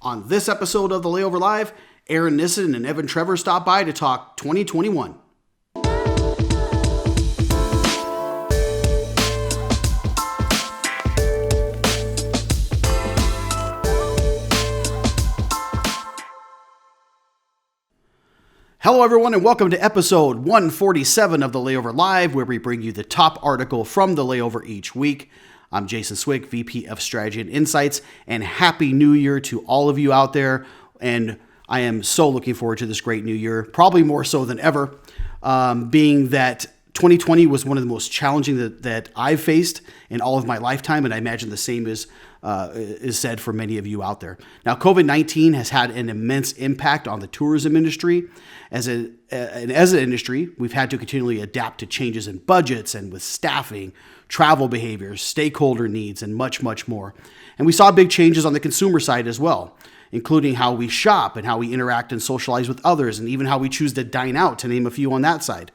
On this episode of the Layover Live, Aaron Nissen and Evan Trevers stop by to talk 2021. Hello, everyone, and welcome to episode 147 of the Layover Live, where we bring you the top article from the Layover each week. I'm Jason Swick, VP of Strategy and Insights, and Happy New Year to all of you out there. And I am so looking forward to this great new year, probably more so than ever, being that 2020 was one of the most challenging that I've faced in all of my lifetime, and I imagine the same is said for many of you out there. Now, COVID-19 has had an immense impact on the tourism industry. As an industry, we've had to continually adapt to changes in budgets and with staffing, travel behaviors, stakeholder needs, and much, much more. And we saw big changes on the consumer side as well, including how we shop and how we interact and socialize with others, and even how we choose to dine out, to name a few on that side.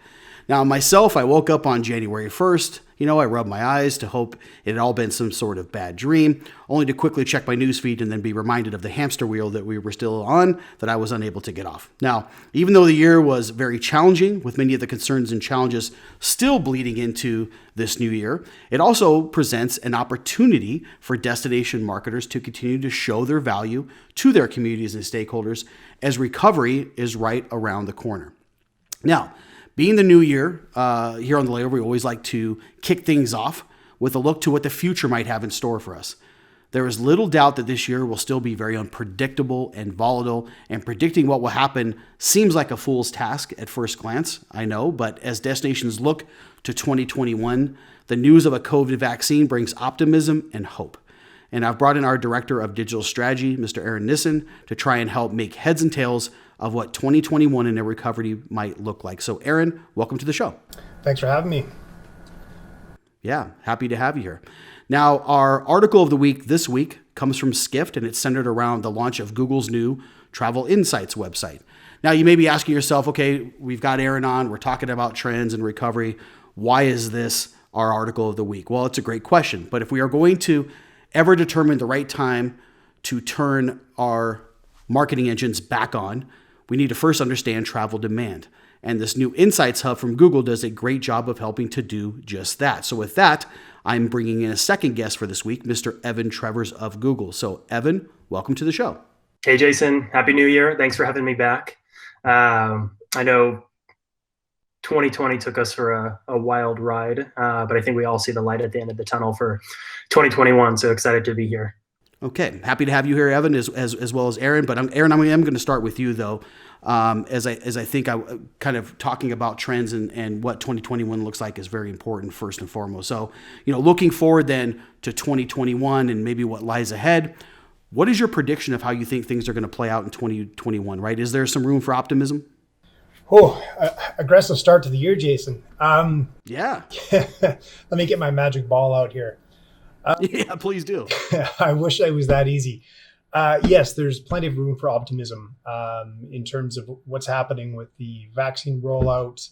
Now, myself, I woke up on January 1st. I rubbed my eyes to hope it had all been some sort of bad dream, only to quickly check my newsfeed and then be reminded of the hamster wheel that we were still on that I was unable to get off. Now, even though the year was very challenging, with many of the concerns and challenges still bleeding into this new year, it also presents an opportunity for destination marketers to continue to show their value to their communities and stakeholders as recovery is right around the corner. Now, being the new year, here on the Layover, we always like to kick things off with a look to what the future might have in store for us. There is little doubt that this year will still be very unpredictable and volatile, and predicting what will happen seems like a fool's task at first glance, I know, but as destinations look to 2021, the news of a COVID vaccine brings optimism and hope. And I've brought in our Director of Digital Strategy, Mr. Aaron Nissen, to try and help make heads and tails of what 2021 and a recovery might look like. So Aaron, welcome to the show. Thanks for having me. Yeah, happy to have you here. Now, our article of the week this week comes from Skift, and it's centered around the launch of Google's new Travel Insights website. Now, you may be asking yourself, okay, we've got Aaron on, we're talking about trends and recovery. Why is this our article of the week? Well, it's a great question, but if we are going to ever determine the right time to turn our marketing engines back on, we need to first understand travel demand. And this new Insights Hub from Google does a great job of helping to do just that. So with that, I'm bringing in a second guest for this week, Mr. Evan Trevers of Google. So Evan, welcome to the show. Hey, Jason. Happy New Year. Thanks for having me back. I know 2020 took us for a wild ride, but I think we all see the light at the end of the tunnel for 2021. So excited to be here. Okay, happy to have you here, Evan, as well as Aaron. But Aaron, I am going to start with you though, as I think I kind of talking about trends and what 2021 looks like is very important first and foremost. So, looking forward then to 2021 and maybe what lies ahead. What is your prediction of how you think things are going to play out in 2021? Right? Is there some room for optimism? Oh, aggressive start to the year, Jason. Yeah. Let me get my magic ball out here. Yeah, please do. I wish it was that easy. Yes, there's plenty of room for optimism in terms of what's happening with the vaccine rollout.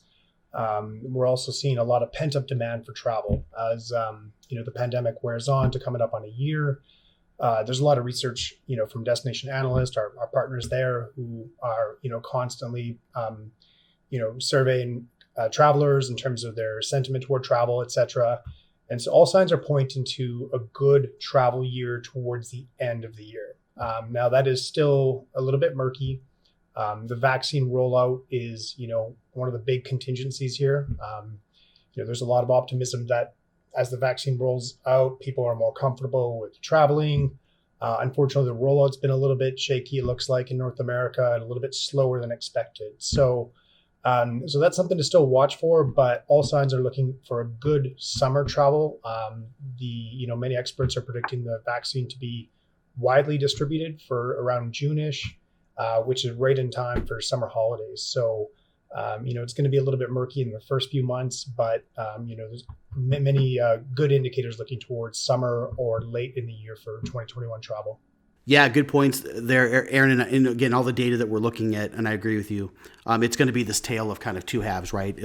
We're also seeing a lot of pent-up demand for travel as the pandemic wears on to coming up on a year. There's a lot of research, from destination analysts, our partners there who are, constantly, surveying travelers in terms of their sentiment toward travel, et cetera. And so all signs are pointing to a good travel year towards the end of the year. Now that is still a little bit murky. The vaccine rollout is, one of the big contingencies here. There's a lot of optimism that as the vaccine rolls out, people are more comfortable with traveling. Unfortunately, the rollout's been a little bit shaky, it looks like, in North America, and a little bit slower than expected. So that's something to still watch for, but all signs are looking for a good summer travel. Many experts are predicting the vaccine to be widely distributed for around June-ish, which is right in time for summer holidays. So, it's going to be a little bit murky in the first few months, but, there's many good indicators looking towards summer or late in the year for 2021 travel. Yeah, good points there, Aaron. And again, all the data that we're looking at, and I agree with you, it's going to be this tale of kind of two halves, right?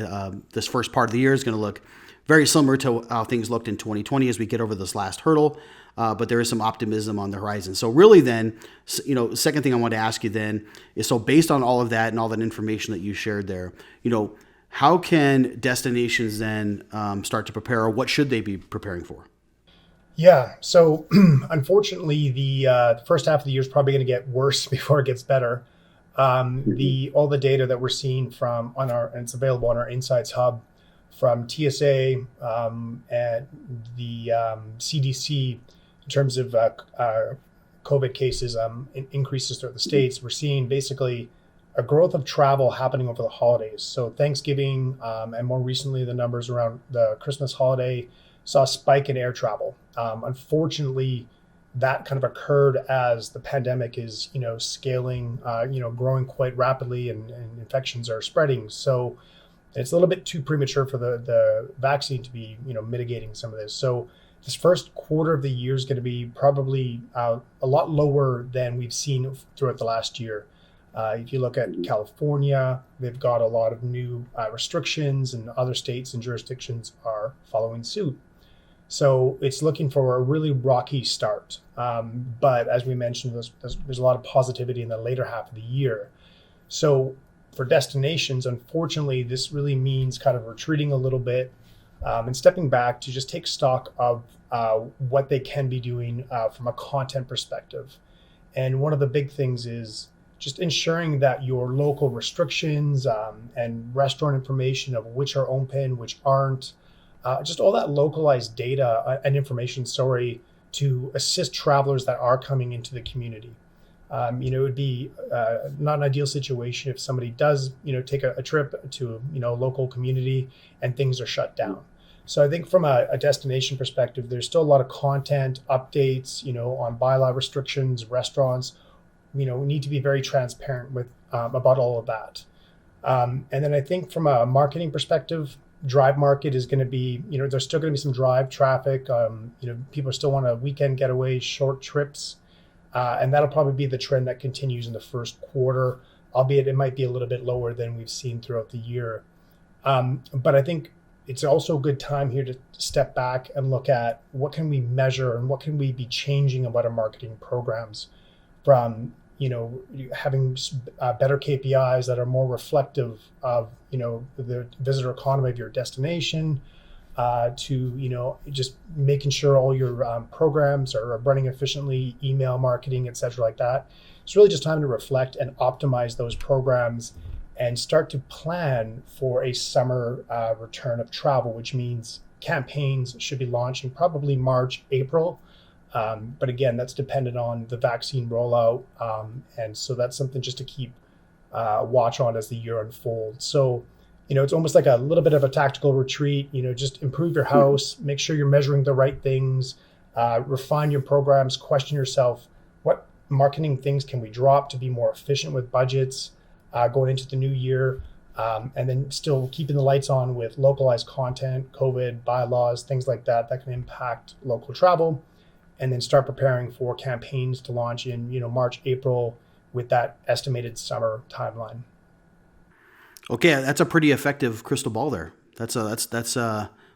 This first part of the year is going to look very similar to how things looked in 2020 as we get over this last hurdle. but there is some optimism on the horizon. So really then, second thing I want to ask you then is, so based on all of that and all that information that you shared there, how can destinations then start to prepare, or what should they be preparing for? Yeah. So unfortunately, the first half of the year is probably going to get worse before it gets better. All the data that we're seeing and it's available on our Insights Hub from TSA and the CDC in terms of COVID cases increases throughout the states. We're seeing basically a growth of travel happening over the holidays. So Thanksgiving and more recently the numbers around the Christmas holiday saw a spike in air travel. Unfortunately, that kind of occurred as the pandemic is, scaling, growing quite rapidly and infections are spreading. So it's a little bit too premature for the vaccine to be, mitigating some of this. So this first quarter of the year is going to be probably a lot lower than we've seen throughout the last year. If you look at California, they've got a lot of new restrictions, and other states and jurisdictions are following suit. So it's looking for a really rocky start. But as we mentioned, there's a lot of positivity in the later half of the year. So for destinations, unfortunately, this really means kind of retreating a little bit and stepping back to just take stock of what they can be doing from a content perspective. And one of the big things is just ensuring that your local restrictions and restaurant information of which are open, which aren't, just all that localized data and information, to assist travelers that are coming into the community. It would be not an ideal situation if somebody does, take a trip to, a local community and things are shut down. So I think from a destination perspective, there's still a lot of content, updates, on bylaw restrictions, restaurants. We need to be very transparent with about all of that. And then I think from a marketing perspective, drive market is going to be, there's still going to be some drive traffic. People still want a weekend getaway, short trips. And that'll probably be the trend that continues in the first quarter, albeit it might be a little bit lower than we've seen throughout the year. But I think it's also a good time here to step back and look at what can we measure and what can we be changing about our marketing programs, from having better KPIs that are more reflective of the visitor economy of your destination, to just making sure all your programs are running efficiently, email marketing, et cetera, like that. It's really just time to reflect and optimize those programs and start to plan for a summer return of travel, which means campaigns should be launching probably March, April. But again, that's dependent on the vaccine rollout. And so that's something just to keep watch on as the year unfolds. So, it's almost like a little bit of a tactical retreat, just improve your house, make sure you're measuring the right things, refine your programs, question yourself, what marketing things can we drop to be more efficient with budgets going into the new year, and then still keeping the lights on with localized content, COVID, bylaws, things like that can impact local travel. And then start preparing for campaigns to launch in, March, April with that estimated summer timeline. Okay, that's a pretty effective crystal ball there. That's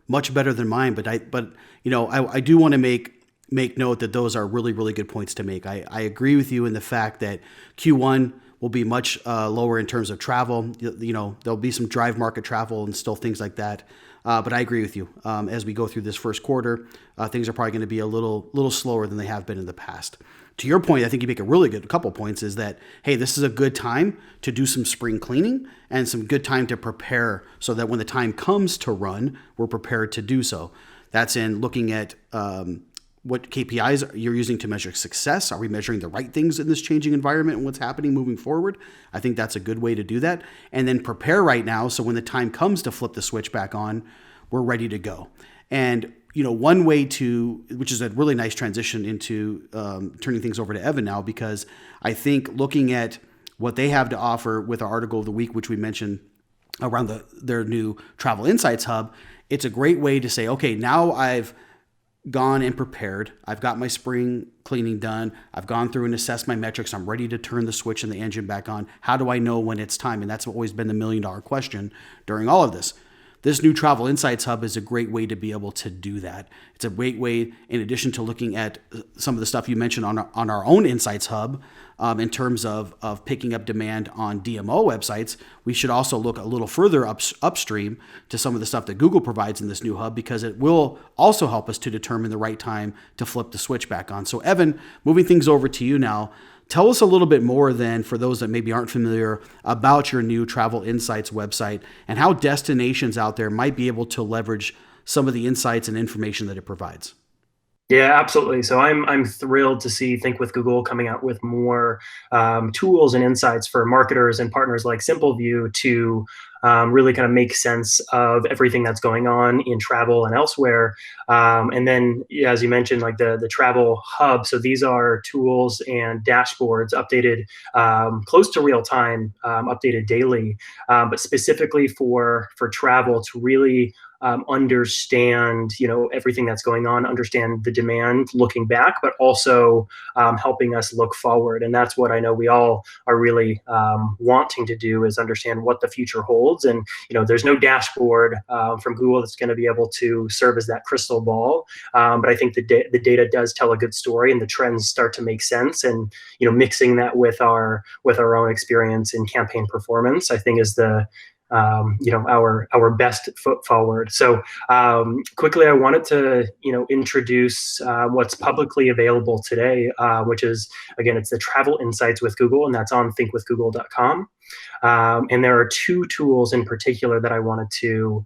much better than mine. But I do want to make note that those are really, really good points to make. I agree with you in the fact that Q1 will be much lower in terms of travel. There'll be some drive market travel and still things like that. But I agree with you. As we go through this first quarter, things are probably going to be a little slower than they have been in the past. To your point, I think you make a couple points, is that, hey, this is a good time to do some spring cleaning and some good time to prepare so that when the time comes to run, we're prepared to do so. That's in looking at what KPIs you're using to measure success. Are we measuring the right things in this changing environment and what's happening moving forward? I think that's a good way to do that. And then prepare right now so when the time comes to flip the switch back on, we're ready to go. And one way which is a really nice transition into turning things over to Evan now, because I think looking at what they have to offer with our article of the week, which we mentioned around their new Travel Insights Hub, it's a great way to say, okay, now I've gone and prepared. I've got my spring cleaning done. I've gone through and assessed my metrics. I'm ready to turn the switch and the engine back on. How do I know when it's time? And that's always been the $1 million question during all of this. this new Travel Insights Hub is a great way to be able to do that. It's a great way, in addition to looking at some of the stuff you mentioned on our own Insights Hub, in terms of picking up demand on DMO websites, we should also look a little further upstream to some of the stuff that Google provides in this new hub, because it will also help us to determine the right time to flip the switch back on. So Evan, moving things over to you now, tell us a little bit more then, for those that maybe aren't familiar, about your new Travel Insights website and how destinations out there might be able to leverage some of the insights and information that it provides. Yeah, absolutely. So I'm thrilled to see Think with Google coming out with more tools and insights for marketers and partners like SimpleView to really kind of make sense of everything that's going on in travel and elsewhere. And then, as you mentioned, like the travel hub. So these are tools and dashboards updated close to real time, updated daily, but specifically for travel to really understand, everything that's going on, understand the demand looking back, but also helping us look forward. And that's what I know we all are really wanting to do, is understand what the future holds. And, there's no dashboard from Google that's going to be able to serve as that crystal ball. But I think the data does tell a good story, and the trends start to make sense. And, mixing that with our own experience in campaign performance, I think is our best foot forward. So quickly, I wanted to introduce what's publicly available today, which is, again, it's the Travel Insights with Google, and that's on thinkwithgoogle.com. And there are two tools in particular that I wanted to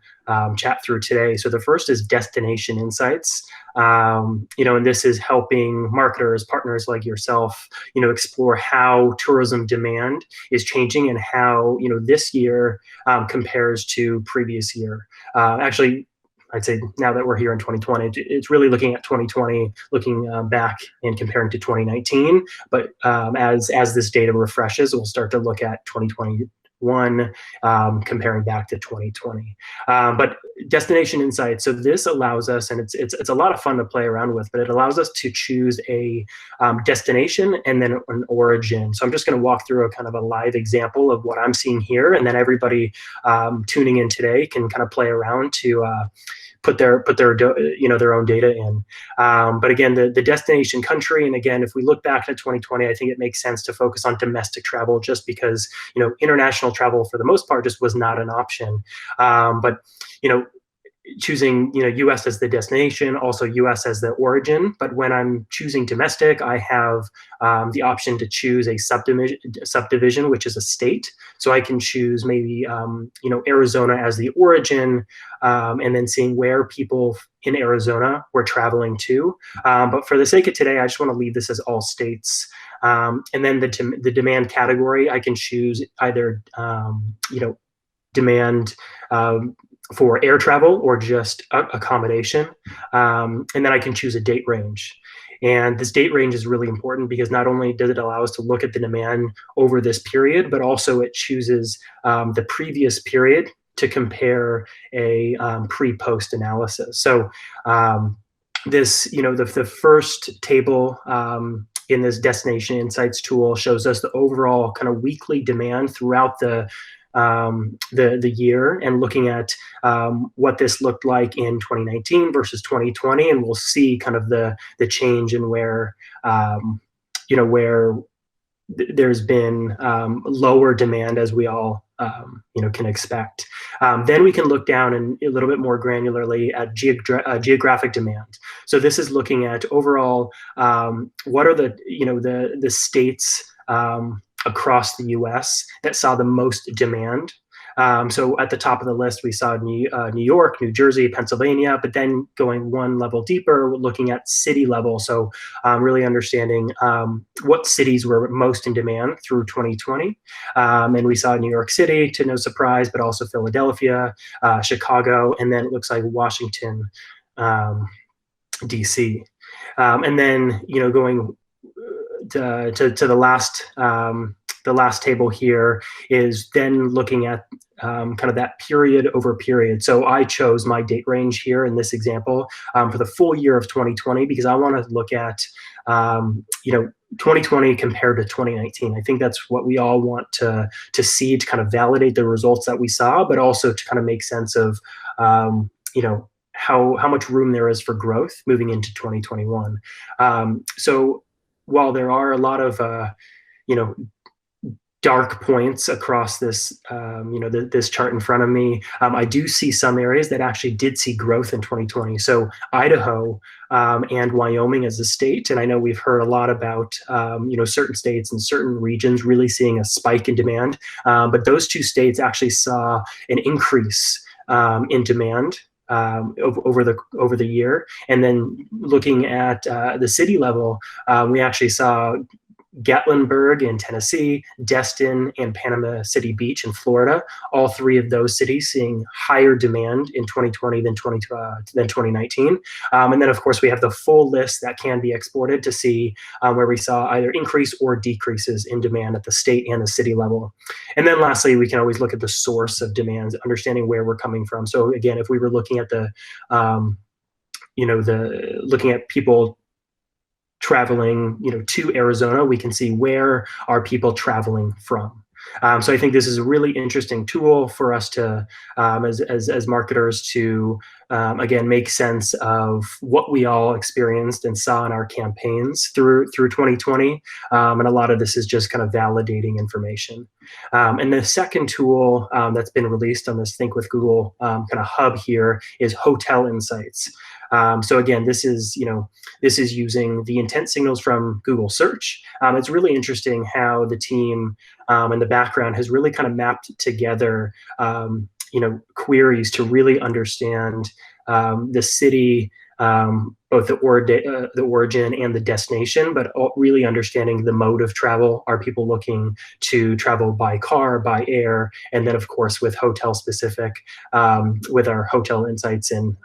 chat through today. So the first is Destination Insights. And this is helping marketers, partners like yourself, explore how tourism demand is changing and how, this year compares to previous year. Actually, I'd say now that we're here in 2020, it's really looking at 2020, looking back and comparing to 2019. But as this data refreshes, we'll start to look at 2021, comparing back to 2020. But Destination Insights, so this allows us, and it's a lot of fun to play around with, but it allows us to choose a destination and then an origin. So I'm just going to walk through a kind of a live example of what I'm seeing here, and then everybody tuning in today can kind of play around to put their own data in. But again, the destination country, and again, if we look back to 2020, I think it makes sense to focus on domestic travel, just because international travel for the most part just was not an option. But choosing US as the destination, also US as the origin. But when I'm choosing domestic, I have the option to choose a subdivision, which is a state. So I can choose maybe Arizona as the origin, and then seeing where people in Arizona were traveling to. But for the sake of today, I just want to leave this as all states. And then the demand category, I can choose either demand for air travel or just accommodation. And then I can choose a date range. And this date range is really important because not only does it allow us to look at the demand over this period, but also it chooses the previous period to compare a pre-post analysis. So this, the first table in this Destination Insights tool shows us the overall kind of weekly demand throughout the year, and looking at what this looked like in 2019 versus 2020, and we'll see kind of the change in where where there's been lower demand, as we all can expect. Then we can look down and a little bit more granularly at geographic demand. So this is looking at overall what are the states across the U.S. that saw the most demand. So at the top of the list, we saw New York, New Jersey, Pennsylvania, but then going one level deeper, we're looking at city level. So really understanding what cities were most in demand through 2020. And we saw New York City, to no surprise, but also Philadelphia, Chicago, and then it looks like Washington, D.C. And then, going to the last table here is then looking at kind of that period over period. So I chose my date range here in this example for the full year of 2020 because I want to look at 2020 compared to 2019. I think that's what we all want to see, to kind of validate the results that we saw, but also to kind of make sense of how much room there is for growth moving into 2021. So while there are a lot of dark points across this, this chart in front of me, I do see some areas that actually did see growth in 2020. So Idaho and Wyoming as a state, and I know we've heard a lot about certain states and certain regions really seeing a spike in demand, but those two states actually saw an increase in demand over the year. And then looking at the city level, we actually saw Gatlinburg in Tennessee, Destin, and Panama City Beach in Florida, all three of those cities seeing higher demand in 2020 than 2019. And then, of course, we have the full list that can be exported to see where we saw either increase or decreases in demand at the state and the city level. And then lastly, we can always look at the source of demands, understanding where we're coming from. So again, if we were looking at looking at people traveling, to Arizona, we can see where are people traveling from. So I think this is a really interesting tool for us to, as marketers, to again make sense of what we all experienced and saw in our campaigns through 2020, and a lot of this is just kind of validating information. And the second tool that's been released on this Think with Google kind of hub here is Hotel Insights. So again, this is using the intent signals from Google search. It's really interesting how the team in the background has really kind of mapped together, queries to really understand the city, both the origin and the destination, but really understanding the mode of travel. Are people looking to travel by car, by air, and then of course with hotel specific, with our Hotel Insights and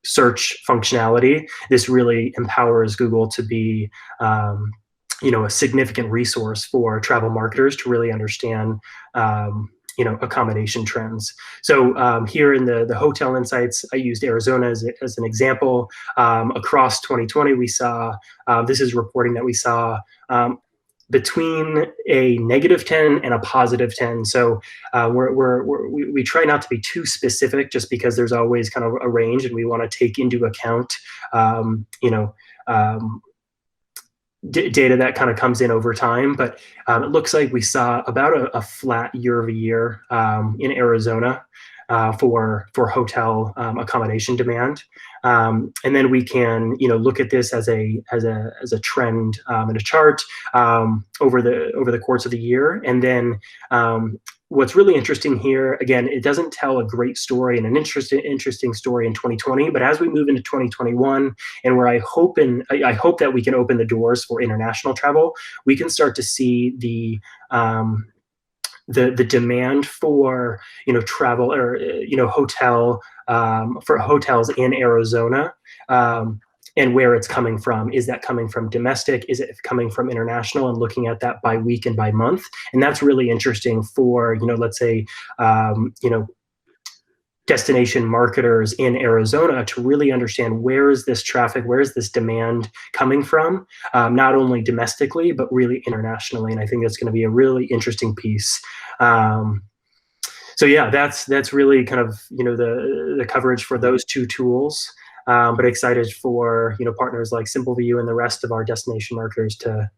search functionality. This really empowers Google to be, a significant resource for travel marketers to really understand, accommodation trends. So here in the Hotel Insights, I used Arizona as an example. Across 2020, we saw, this is reporting that we saw between a -10 and a +10. So we try not to be too specific, just because there's always kind of a range, and we want to take into account, data that kind of comes in over time. But it looks like we saw about a flat year over year in Arizona for hotel accommodation demand. And then we can look at this as a trend in a chart over the course of the year. And then what's really interesting here, again, it doesn't tell a great story and an interesting story in 2020, but as we move into 2021, and where I hope that we can open the doors for international travel, we can start to see the demand for travel or hotel for hotels in Arizona, and where it's coming from. Is that coming from domestic? Is it coming from international? And looking at that by week and by month, and that's really interesting for let's say destination marketers in Arizona to really understand where is this traffic, where is this demand coming from, not only domestically, but really internationally. And I think that's going to be a really interesting piece. So yeah, that's really kind of, the coverage for those two tools, but excited for, partners like SimpleView and the rest of our destination marketers to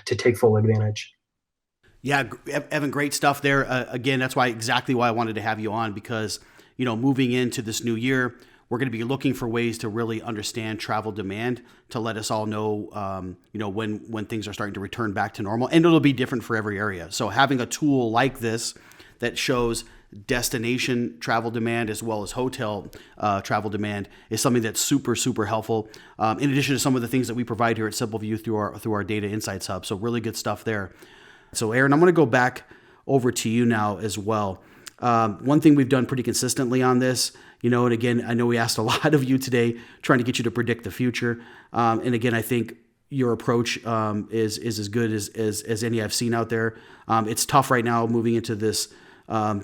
take full advantage. Yeah, Evan, great stuff there. Again, that's exactly why I wanted to have you on, because, moving into this new year, we're going to be looking for ways to really understand travel demand to let us all know, when things are starting to return back to normal, and it'll be different for every area. So having a tool like this that shows destination travel demand as well as hotel travel demand is something that's super, super helpful. In addition to some of the things that we provide here at SimpleView through our Data Insights Hub. So really good stuff there. So Aaron, I'm going to go back over to you now as well. One thing we've done pretty consistently on this, and again, I know we asked a lot of you today trying to get you to predict the future. And again, I think your approach is as good as any I've seen out there. It's tough right now moving into this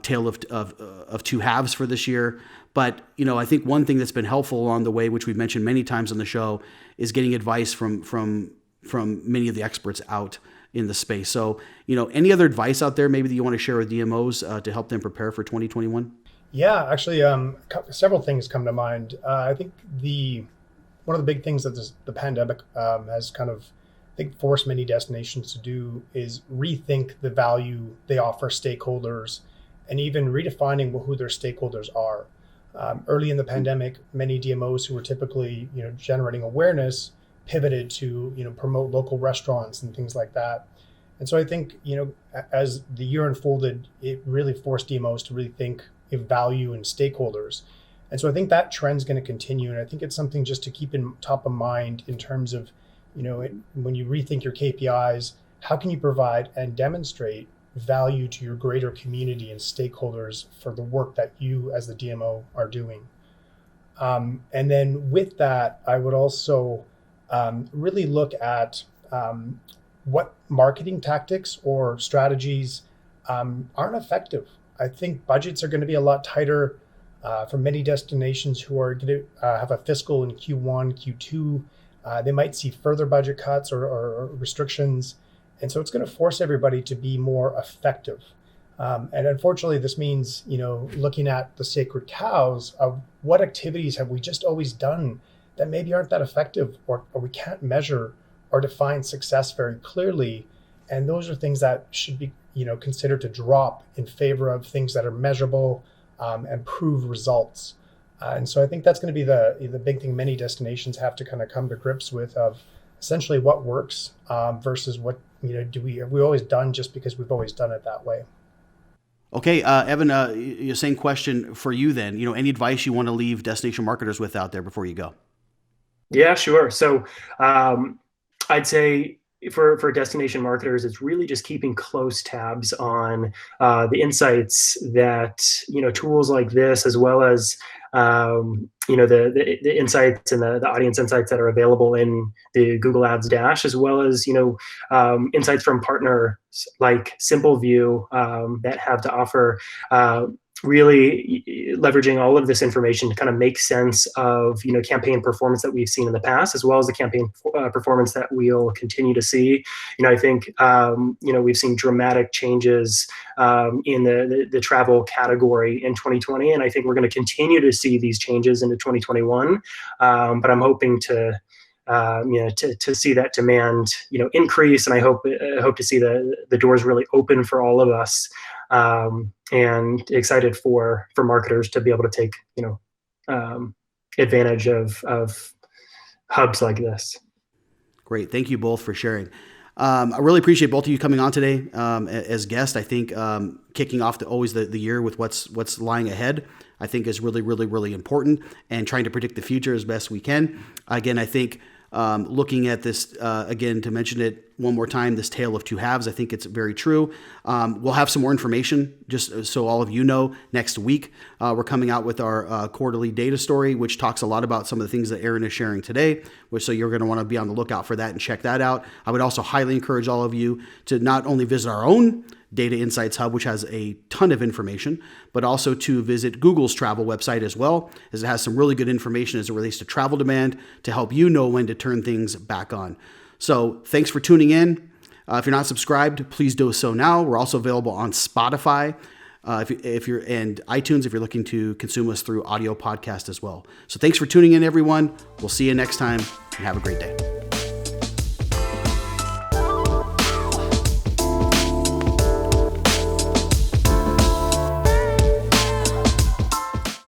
tale of two halves for this year. But, I think one thing that's been helpful along the way, which we've mentioned many times on the show, is getting advice from many of the experts out in the space. So, any other advice out there maybe that you want to share with DMOs to help them prepare for 2021? Yeah, actually, several things come to mind. I think one of the big things that the pandemic has kind of, I think, forced many destinations to do is rethink the value they offer stakeholders, and even redefining who their stakeholders are. Early in the pandemic, many DMOs who were typically, generating awareness pivoted to, promote local restaurants and things like that. And so I think, as the year unfolded, it really forced DMOs to really think of value and stakeholders. And so I think that trend's going to continue. And I think it's something just to keep in top of mind in terms of, when you rethink your KPIs, how can you provide and demonstrate value to your greater community and stakeholders for the work that you as the DMO are doing? And then with that, I would also really look at what marketing tactics or strategies aren't effective. I think budgets are going to be a lot tighter for many destinations who are going to have a fiscal in Q1, Q2. They might see further budget cuts or restrictions. And so it's going to force everybody to be more effective. And unfortunately, this means, looking at the sacred cows of what activities have we just always done that maybe aren't that effective, or we can't measure or define success very clearly. And those are things that should be, considered to drop in favor of things that are measurable and prove results. And so I think that's going to be the big thing many destinations have to kind of come to grips with, of essentially what works versus what, have we always done just because we've always done it that way. Okay, Evan, same question for you then. Any advice you want to leave destination marketers with out there before you go? Yeah, sure. So I'd say for destination marketers, it's really just keeping close tabs on the insights that, tools like this, as well as, the insights and the audience insights that are available in the Google Ads Dash, as well as, insights from partners like Simple View that have to offer really leveraging all of this information to kind of make sense of, campaign performance that we've seen in the past, as well as the campaign performance that we'll continue to see. I think, we've seen dramatic changes in the travel category in 2020. And I think we're going to continue to see these changes into 2021. But I'm hoping to see that demand, increase. And I hope to see the doors really open for all of us. And excited for marketers to be able to take, advantage of hubs like this. Great. Thank you both for sharing. I really appreciate both of you coming on today as guests. I think kicking off always the year with what's lying ahead, I think is really, really, really important, and trying to predict the future as best we can. Again, I think looking at this, again, to mention it one more time, this tale of two halves, I think it's very true. We'll have some more information, just so all of you know, next week. We're coming out with our quarterly data story, which talks a lot about some of the things that Aaron is sharing today, so you're going to want to be on the lookout for that and check that out. I would also highly encourage all of you to not only visit our own Data Insights Hub, which has a ton of information, but also to visit Google's travel website as well, as it has some really good information as it relates to travel demand to help you know when to turn things back on. So thanks for tuning in. If you're not subscribed, please do so now. We're also available on Spotify if you're and iTunes if you're looking to consume us through audio podcast as well. So thanks for tuning in, everyone. We'll see you next time, and have a great day.